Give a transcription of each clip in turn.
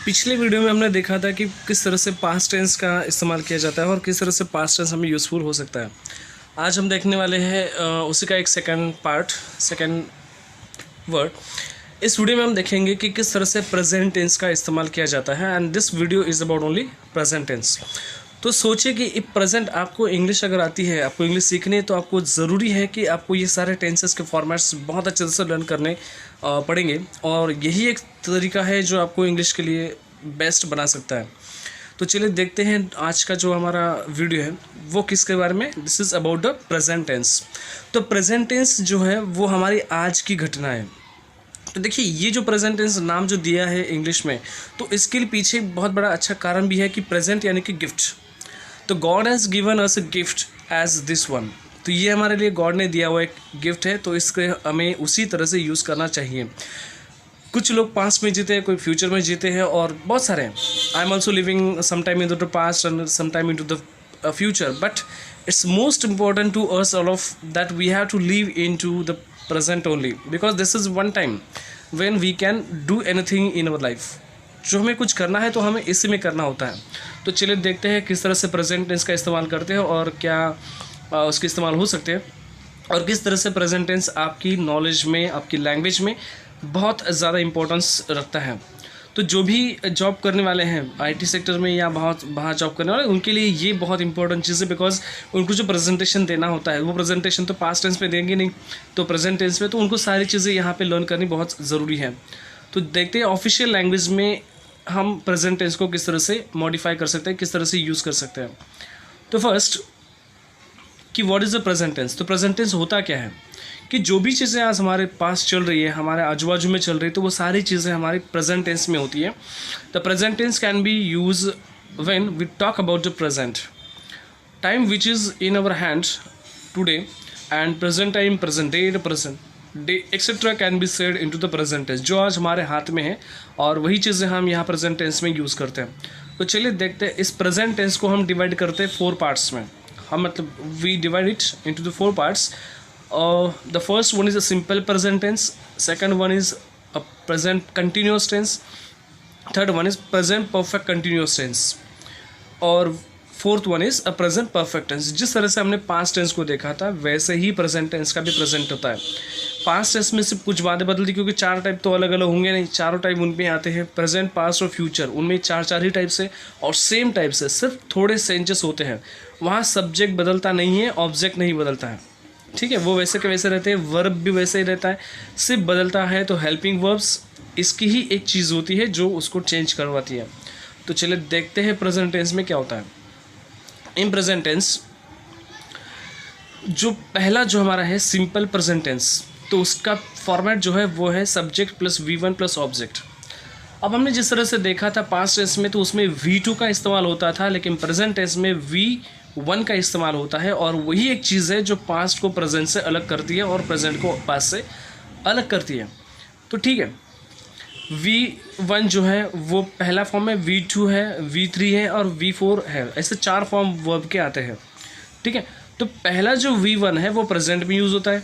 पिछले वीडियो में हमने देखा था कि किस तरह से पास्ट टेंस का इस्तेमाल किया जाता है और किस तरह से पास्ट टेंस हमें यूज़फुल हो सकता है। आज हम देखने वाले हैं उसी का एक सेकंड वर्ड। इस वीडियो में हम देखेंगे कि किस तरह से प्रेजेंट टेंस का इस्तेमाल किया जाता है and this video is about only present tense. तो सोचिए कि प्रेजेंट आपको इंग्लिश अगर आती है, आपको इंग्लिश सीखनी है, तो आपको ज़रूरी है कि आपको ये सारे टेंसेस के फॉर्मेट्स बहुत अच्छे से लर्न करने पड़ेंगे और यही एक तरीका है जो आपको इंग्लिश के लिए बेस्ट बना सकता है। तो चलिए देखते हैं आज का जो हमारा वीडियो है वो किसके बारे में। This is about the present tense. तो प्रेजेंट टेंस जो है वो हमारी आज की घटना है। तो देखिए ये जो प्रेजेंट टेंस नाम जो दिया है इंग्लिश में, तो इसके पीछे बहुत बड़ा अच्छा कारण भी है कि प्रेजेंट यानी कि गिफ्ट। तो God has given us a gift as this one. तो ये हमारे लिए गॉड ने दिया हुआ एक गिफ्ट है, तो इसके हमें उसी तरह से यूज़ करना चाहिए। कुछ लोग पास्ट में जीते हैं, कोई फ्यूचर में जीते हैं और बहुत सारे हैं। I am also living some time in to the past and some time in to the future, but it's most important to us all of that we have to live into the present only because this is one time when we can do anything in our life। जो हमें कुछ करना है तो हमें इसी में करना होता है। तो चलिए देखते हैं किस तरह से प्रेजेंट टेंस का इस्तेमाल करते हैं और क्या उसके इस्तेमाल हो सकते हैं और किस तरह से प्रेजेंट टेंस आपकी नॉलेज में, आपकी लैंग्वेज में बहुत ज़्यादा इम्पोर्टेंस रखता है। तो जो भी जॉब करने वाले हैं आईटी सेक्टर में या बाहर जॉब करने वाले, उनके लिए ये बहुत इंपॉर्टेंट चीज़ है बिकॉज उनको जो प्रेजेंटेशन देना होता है वो प्रेजेंटेशन तो पास्ट टेंस पे देंगे नहीं, तो प्रेजेंट टेंस पे, तो उनको सारी चीज़ें यहाँ पे लर्न करनी बहुत ज़रूरी है। तो देखते हैं ऑफिशियल लैंग्वेज में हम प्रेजेंट टेंस को किस तरह से मॉडिफाई कर सकते हैं, किस तरह से यूज़ कर सकते हैं। तो फर्स्ट कि what is the present tense. तो प्रेजेंट टेंस होता क्या है कि जो भी चीज़ें आज हमारे पास चल रही है, हमारे आजू बाजू में चल रही है, तो वो सारी चीज़ें हमारी प्रेजेंट टेंस में होती है। The present tense can be use when we talk about the present time which is in our hand today and present time, present day etcetera can be said into the present tense. जो आज हमारे हाथ में है और वही चीज़ें हम यहाँ प्रेजेंट टेंस में यूज़ करते हैं। तो चलिए देखते हैं, इस प्रेजेंट टेंस को हम डिवाइड करते हैं 4 पार्ट्स में। हम मतलब we divide it into the 4 parts. The first one is a simple present tense, second one is a present continuous tense, third one is present perfect continuous tense और fourth one is a present perfect tense. जिस तरह से हमने past tense को देखा था वैसे ही present tense का भी प्रेजेंट होता है। पास्ट टेंस में सिर्फ कुछ बातें बदलती, क्योंकि 4 टाइप तो अलग अलग होंगे नहीं, चारों टाइप उनमें आते हैं। प्रेजेंट, पास्ट और फ्यूचर, उनमें 4 ही टाइप से और सेम टाइप से, सिर्फ थोड़े चेंजेस होते हैं। वहाँ सब्जेक्ट बदलता नहीं है, ऑब्जेक्ट नहीं बदलता है, ठीक है, वो वैसे के वैसे रहते हैं। वर्ब भी वैसे ही रहता है, सिर्फ बदलता है तो हेल्पिंग वर्ब्स इसकी ही एक चीज़ होती है जो उसको चेंज करवाती है। तो चलिए देखते हैं प्रेजेंट टेंस में क्या होता है। इन प्रेजेंट टेंस जो पहला जो हमारा है सिंपल प्रेजेंट टेंस, तो उसका फॉर्मेट जो है वो है subject plus V1 plus object. अब हमने जिस तरह से देखा था पास्ट टेंस में, तो उसमें V2 का इस्तेमाल होता था, लेकिन प्रेजेंट टेंस में V1 का इस्तेमाल होता है और वही एक चीज़ है जो पास्ट को प्रेजेंट से अलग करती है और प्रेजेंट को पास्ट से अलग करती है। तो ठीक है, V1 जो है वो पहला फॉर्म है, V2 है, V3 है और V4 है। ऐसे 4 फॉर्म वर्ब के आते हैं, ठीक है। तो पहला जो V1 है वो प्रेजेंट में यूज़ होता है,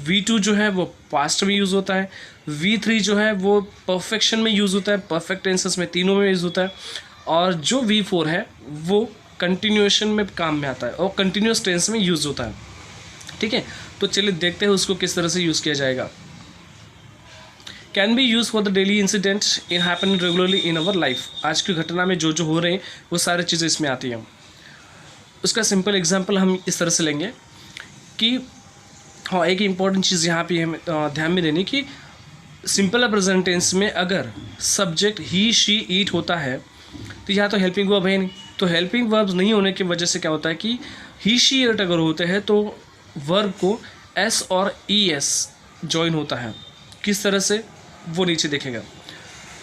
V2 जो है वो पास्ट में यूज़ होता है, V3 जो है वो परफेक्शन में यूज़ होता है, परफेक्ट टेंसेस में, तीनों में यूज़ होता है, और जो V4 है वो कंटिन्यूएशन में काम में आता है और कंटिन्यूस टेंस में यूज़ होता है, ठीक है। तो चलिए देखते हैं उसको किस तरह से यूज़ किया जाएगा। Can be use for the daily incident in happen regularly in our life. आज की घटना में जो जो हो रहे हैं वो सारी चीज़ें इसमें आती हैं। उसका सिंपल एग्जांपल हम इस तरह से लेंगे कि हाँ, एक इम्पॉर्टेंट चीज़ यहाँ पे हमें ध्यान में देनी कि सिंपल प्रेजेंट टेंस में अगर सब्जेक्ट ही, शी, ईट होता है तो यहाँ तो हेल्पिंग वर्ब है नहीं। तो हेल्पिंग वर्ब्स नहीं होने की वजह से क्या होता है कि ही, शी, इट अगर होते हैं तो वर्ब को एस और ई एस जॉइन होता है। किस तरह से वो नीचे देखेगा।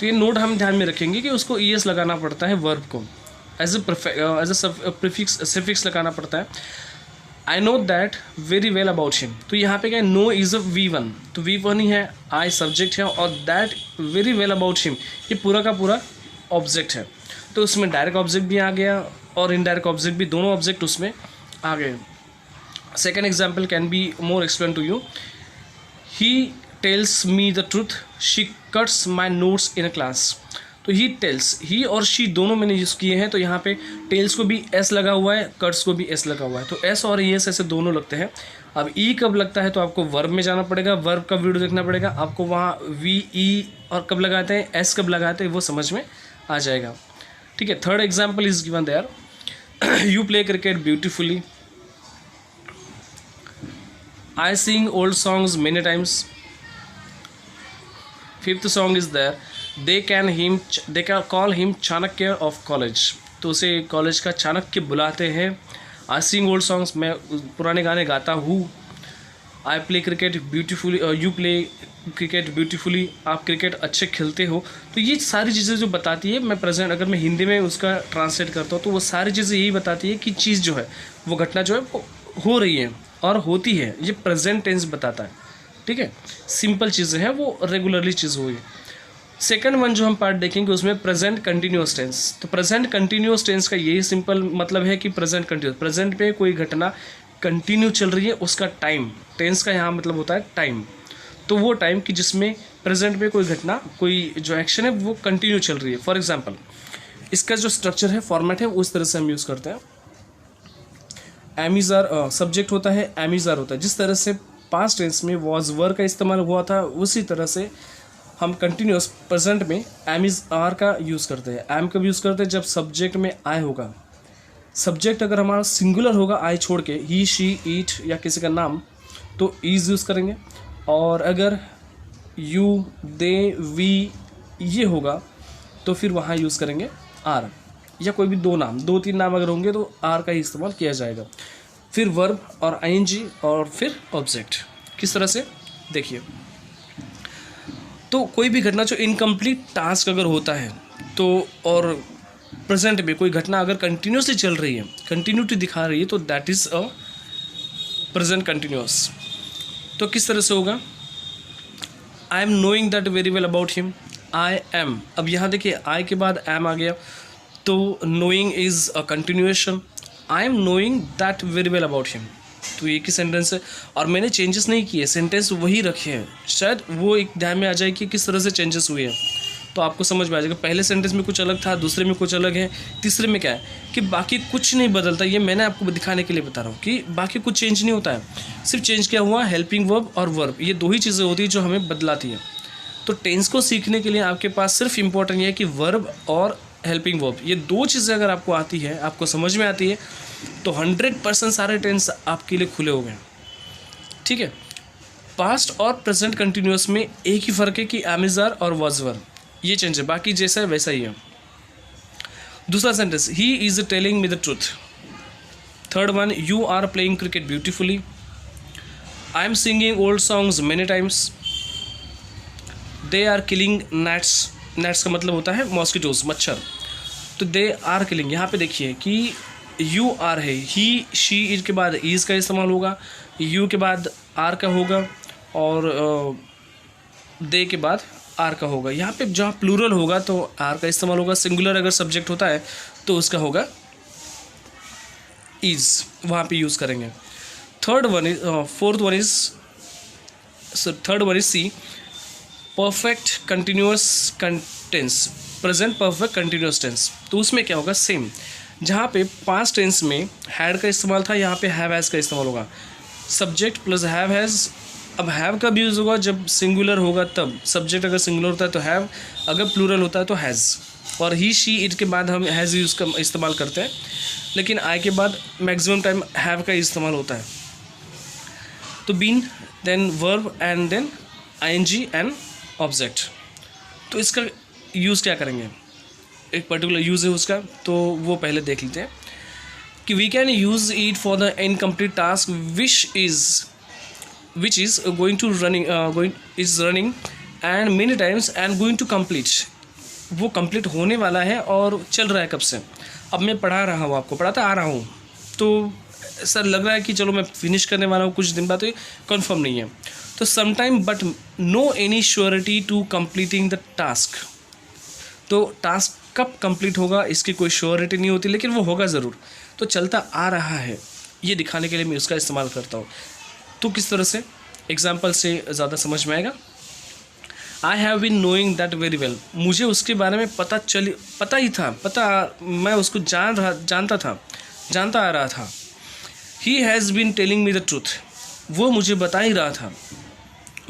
तो ये नोट हम ध्यान में रखेंगे कि उसको ई एस लगाना पड़ता है वर्ब को, एज ए प्रीफिक्स सफिक्स लगाना पड़ता है। I know that very well about him. तो यहाँ पे क्या है, नो इज़ अ V1, तो V1 ही है, आई सब्जेक्ट है और that very well about him ये पूरा का पूरा ऑब्जेक्ट है। तो उसमें डायरेक्ट ऑब्जेक्ट भी आ गया और इनडायरेक्ट ऑब्जेक्ट भी, दोनों ऑब्जेक्ट उसमें आ गए। Second example can be more explain to you. He tells me the truth, she cuts my notes in a class. तो ही टेल्स, ही और शी दोनों मैंने यूज़ किए हैं। तो यहाँ पे टेल्स को भी एस लगा हुआ है, कट्स को भी एस लगा हुआ है, तो एस और एस ऐसे दोनों लगते हैं। अब ई कब लगता है तो आपको वर्ब में जाना पड़ेगा, वर्ब का वीडियो देखना पड़ेगा आपको, वहाँ वी ई और कब लगाते हैं, एस कब लगाते हैं वो समझ में आ जाएगा। ठीक है, third example is given there, you play cricket beautifully, I sing old songs many times. Fifth song is there. They can call him Chanakya of college. तो उसे कॉलेज का चाणक्य बुलाते हैं। I sing old songs, मैं पुराने गाने गाता हूँ। I play cricket beautifully, you play cricket beautifully, आप क्रिकेट अच्छे खेलते हो। तो ये सारी चीज़ें जो बताती है, मैं प्रेजेंट अगर मैं हिंदी में उसका ट्रांसलेट करता हूँ तो वो सारी चीज़ें यही बताती है कि चीज़ जो है वो घटना जो है वो हो रही है और होती है, ये प्रेजेंट टेंस बताता है। ठीक है, सिंपल चीज़ें हैं, वो रेगुलरली चीज़ हुई है। सेकंड वन जो हम पार्ट देखेंगे उसमें प्रेजेंट कंटिन्यूस टेंस। तो प्रेजेंट कंटिन्यूस टेंस का यही सिंपल मतलब है कि प्रेजेंट कंटिन्यूस, प्रेजेंट पे कोई घटना कंटिन्यू चल रही है, उसका टाइम, टेंस का यहाँ मतलब होता है टाइम। तो वो टाइम कि जिसमें प्रेजेंट पे कोई घटना, कोई जो एक्शन है वो कंटिन्यू चल रही है। फॉर एग्जाम्पल इसका जो स्ट्रक्चर है, फॉर्मेट है, उस तरह से हम यूज़ करते हैं। एमिज़ार सब्जेक्ट होता है, एमिज़ार होता है। जिस तरह से पास्ट टेंस में वॉज वर का इस्तेमाल हुआ था, उसी तरह से हम कंटिन्यूस प्रेजेंट में एमिज आर का यूज़ करते हैं। एम कब यूज़ करते हैं, जब सब्जेक्ट में आई होगा। सब्जेक्ट अगर हमारा सिंगुलर होगा आई छोड़ के, ही शी ईट या किसी का नाम, तो ईज यूज़ करेंगे। और अगर यू दे वी ये होगा तो फिर वहाँ यूज़ करेंगे आर, या कोई भी दो नाम, दो तीन नाम अगर होंगे तो आर का ही इस्तेमाल किया जाएगा। फिर वर्ब और आईएनजी और फिर ऑब्जेक्ट। किस तरह से देखिए, तो कोई भी घटना जो इनकम्प्लीट टास्क अगर होता है तो, और प्रेजेंट में कोई घटना अगर कंटिन्यूसली चल रही है, कंटिन्यूटी दिखा रही है, तो that is a present continuous. तो किस तरह से होगा, I am knowing that very well about him, I am. अब यहाँ देखिए आई के बाद एम आ गया, तो knowing is a continuation, I am knowing that very well about him. तो एक ही सेंटेंस है और मैंने चेंजेस नहीं किए, सेंटेंस वही रखे हैं। शायद वो एक ध्यान में आ जाए कि किस तरह से चेंजेस हुए हैं, तो आपको समझ में आ जाएगा। पहले सेंटेंस में कुछ अलग था, दूसरे में कुछ अलग है, तीसरे में क्या है कि बाकी कुछ नहीं बदलता। ये मैंने आपको दिखाने के लिए बता रहा हूँ कि बाकी कुछ चेंज नहीं होता है। सिर्फ चेंज क्या हुआ, हेल्पिंग वर्ब और वर्ब, ये दो ही चीज़ें होती है जो हमें बदलाती हैं। तो टेंस को सीखने के लिए आपके पास सिर्फ इंपॉर्टेंट ये है कि वर्ब और हेल्पिंग वर्ब, ये दो चीज़ें अगर आपको आती है, आपको समझ में आती है, तो 100% सारे टेंस आपके लिए खुले हो गए। ठीक है, पास्ट और प्रेजेंट कंटिन्यूअस में एक ही फ़र्क है कि एमिज़ार और वाज वर, ये चेंज है, बाकी जैसा है वैसा ही है। दूसरा sentence, he is telling me the truth. Third one, you are playing cricket beautifully, I am singing old songs many times, they are killing gnats। Nets का मतलब होता है मॉस्किटोज, मच्छर। तो दे आर किलिंग, यहाँ पे देखिए कि यू आर है, ही शी इज के बाद ईज का इस्तेमाल होगा, यू के बाद आर का होगा और दे के बाद आर का होगा। यहाँ पे जहाँ प्लूरल होगा तो आर का इस्तेमाल होगा, सिंगुलर अगर सब्जेक्ट होता है तो उसका होगा इज, वहाँ पे यूज़ करेंगे। Third one is C, perfect continuous tense, present perfect continuous tense. तो उसमें क्या होगा, सेम जहाँ पे पास्ट टेंस में हैड का इस्तेमाल था, यहाँ पे हैव हैज़ का इस्तेमाल होगा। Subject plus have has. अब हैव कब यूज़ होगा, जब सिंगुलर होगा तब। सब्जेक्ट अगर सिंगुलर होता है तो हैव, अगर प्लूरल होता है तो हैज़। और ही शी इट के बाद हम हैज़ यूज़ का इस्तेमाल करते हैं, लेकिन आई के बाद मैक्सिमम टाइम हैव का इस्तेमाल होता है। तो been, then verb and then I N G and object. तो इसका यूज़ क्या करेंगे, एक पर्टिकुलर यूज़ है उसका, तो वो पहले देख लेते हैं कि we can use it for the incomplete task which is going to running and many times and going to complete. वो कंप्लीट होने वाला है और चल रहा है कब से। अब मैं पढ़ा रहा हूँ, आपको पढ़ाता आ रहा हूँ, तो सर लग रहा है कि चलो मैं फिनिश करने वाला हूँ कुछ दिन बाद, तो ये कन्फर्म नहीं है। तो sometime but no any surety to completing the task. तो टास्क कब कंप्लीट होगा इसकी कोई श्योरिटी नहीं होती, लेकिन वो होगा ज़रूर। तो चलता आ रहा है, ये दिखाने के लिए मैं उसका इस्तेमाल करता हूँ। तो किस तरह से, एग्जाम्पल से ज़्यादा समझ में आएगा। I have been knowing that very well, मुझे उसके बारे में पता ही था, मैं उसको जानता आ रहा था। He has been telling me the truth, वो मुझे बता ही रहा था।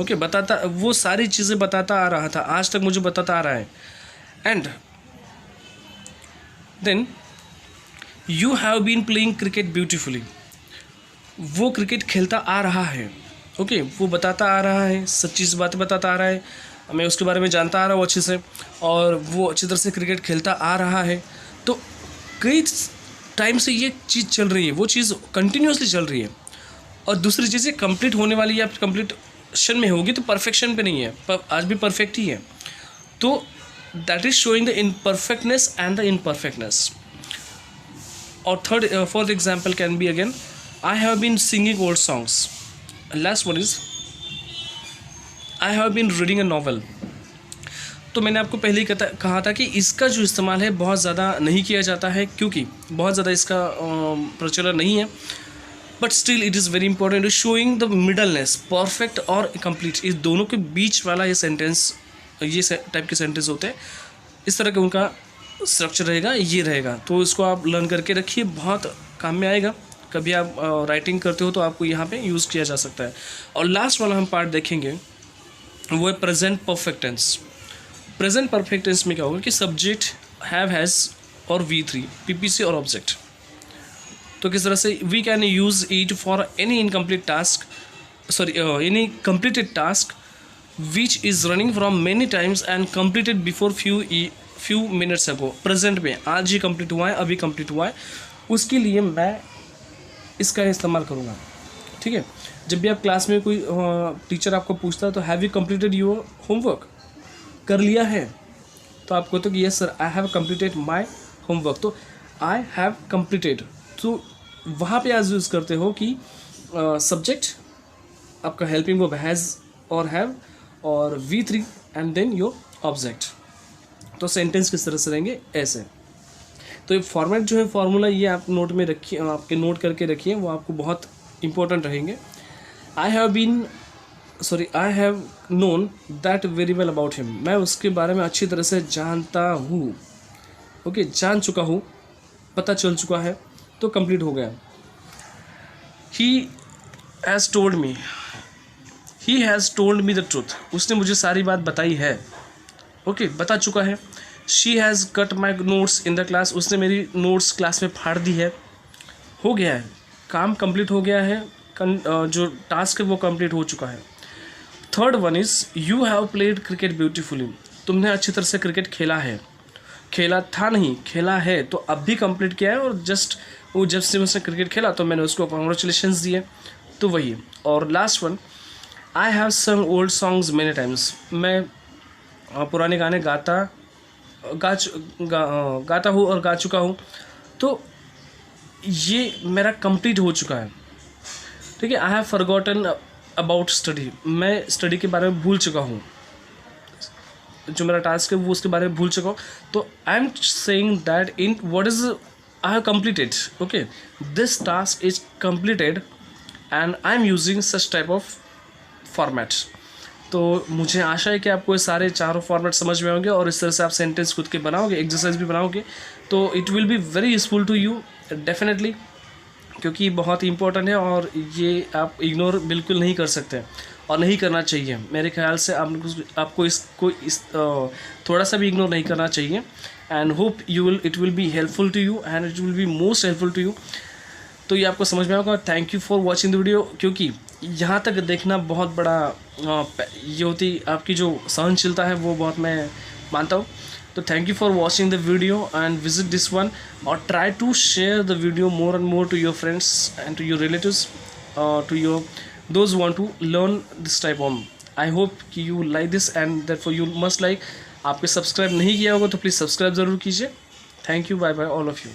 ओके, वो सारी चीज़ें बताता आ रहा था, आज तक मुझे बताता आ रहा है। And then you have been playing cricket beautifully, वो क्रिकेट खेलता आ रहा है। ओके, वो बताता आ रहा है, सच्ची सी बातें बताता आ रहा है, मैं उसके बारे में जानता आ रहा हूँ अच्छे से, और वो अच्छी तरह से क्रिकेट खेलता आ रहा है। तो कई टाइम से ये चीज़ चल रही है, वो चीज़ कंटिन्यूसली चल रही है। और दूसरी चीज़ें कंप्लीट होने वाली है, आप कंप्लीशन में होगी तो परफेक्शन पे नहीं है, पर आज भी परफेक्ट ही है। तो that is showing the imperfectness and the imperfectness. और third fourth example can be again, I have been singing old songs. Last one is I have been reading a novel. तो मैंने आपको पहले ही कहा था कि इसका जो इस्तेमाल है बहुत ज़्यादा नहीं किया जाता है, क्योंकि बहुत ज़्यादा इसका प्रचलन नहीं है। But still it is very important to showing the middleness, perfect और कंप्लीट, इस दोनों के बीच वाला ये सेंटेंस, ये टाइप के सेंटेंस होते हैं, इस तरह का उनका स्ट्रक्चर रहेगा, ये रहेगा। तो इसको आप लर्न करके रखिए, बहुत काम में आएगा। कभी आप राइटिंग करते हो तो आपको यहाँ पे यूज़ किया जा सकता है। और लास्ट वाला हम पार्ट देखेंगे, वो है present perfect tense. Present perfect tense में क्या होगा कि सब्जेक्ट, हैव, हैज़ और V3, PPC और ऑब्जेक्ट। तो किस तरह से we can use it for any incomplete task, any completed task which is running from many times and completed before few minutes ago। Present में आज ही कंप्लीट हुआ है, अभी कंप्लीट हुआ है, उसके लिए मैं इसका इस्तेमाल करूँगा। ठीक है, जब भी आप क्लास में कोई टीचर आपको पूछता है तो have you completed your homework, कर लिया है, तो आप कहते हो कि yes sir I have completed my homework. तो आई हैव कंप्लीटेड, तो वहाँ पे आज यूज़ करते हो कि सब्जेक्ट आपका हेल्पिंग वर्ब हैज़ और हैव और V3 and then your object. तो सेंटेंस किस तरह से रहेंगे, ऐसे। तो ये फॉर्मेट जो है, फार्मूला, ये आप नोट में रखिए, आपके नोट करके रखिए, वो आपको बहुत इंपॉर्टेंट रहेंगे। I have known that very well about him, मैं उसके बारे में अच्छी तरह से जानता हूँ। ओके, जान चुका हूँ, पता चल चुका है, तो कंप्लीट हो गया। He has told me the truth, उसने मुझे सारी बात बताई है। ओके, बता चुका है। She has cut my notes in the class, उसने मेरी नोट्स क्लास में फाड़ दी है। हो गया है, काम कंप्लीट हो गया है, जो टास्क है वो कंप्लीट हो चुका है। Third one is you have played cricket beautifully, तुमने अच्छी तरह से क्रिकेट खेला है, खेला था नहीं, खेला है, तो अब भी कंप्लीट किया है। और जस्ट वो जब से उसने क्रिकेट खेला तो मैंने उसको कॉन्ग्रेचुलेशंस दिए, तो वही। और लास्ट वन, आई हैव संग ओल्ड सॉन्ग्स मेनी टाइम्स, मैं पुराने गाने गाता हूँ और गा चुका हूँ, तो ये मेरा कंप्लीट हो चुका है। ठीक है, I have forgotten about study, मैं स्टडी के बारे में भूल चुका हूँ, जो मेरा टास्क है वो उसके बारे में भूल चुका हूँ। तो I am saying that in what is I have completed, okay, this task is completed and I am using such type of formats. तो मुझे आशा है कि आपको ये सारे चारों फॉर्मेट समझ में होंगे और इस तरह से आप सेंटेंस खुद के बनाओगे, एक्सरसाइज भी बनाओगे, तो it will be very useful to you definitely, क्योंकि बहुत ही इंपॉर्टेंट है और ये आप इग्नोर बिल्कुल नहीं कर सकते और नहीं करना चाहिए। मेरे ख्याल से आपको इसको थोड़ा सा भी इग्नोर नहीं करना चाहिए। And hope it will be helpful to you and it will be most helpful to you. तो ये आपको समझ में आएगा। Thank you for watching the video, क्योंकि यहाँ तक देखना बहुत बड़ा ये होती आपकी जो सहनशीलता है वो बहुत मैं मानता हूँ। तो thank you for watching the video and visit this one, और try to share the video more and more to your friends and to your relatives, to your those who want to learn this type of। I hope कि you like this and therefore you must like। आपके subscribe नहीं किया होगा तो please subscribe ज़रूर कीजिए। Thank you, bye bye all of you.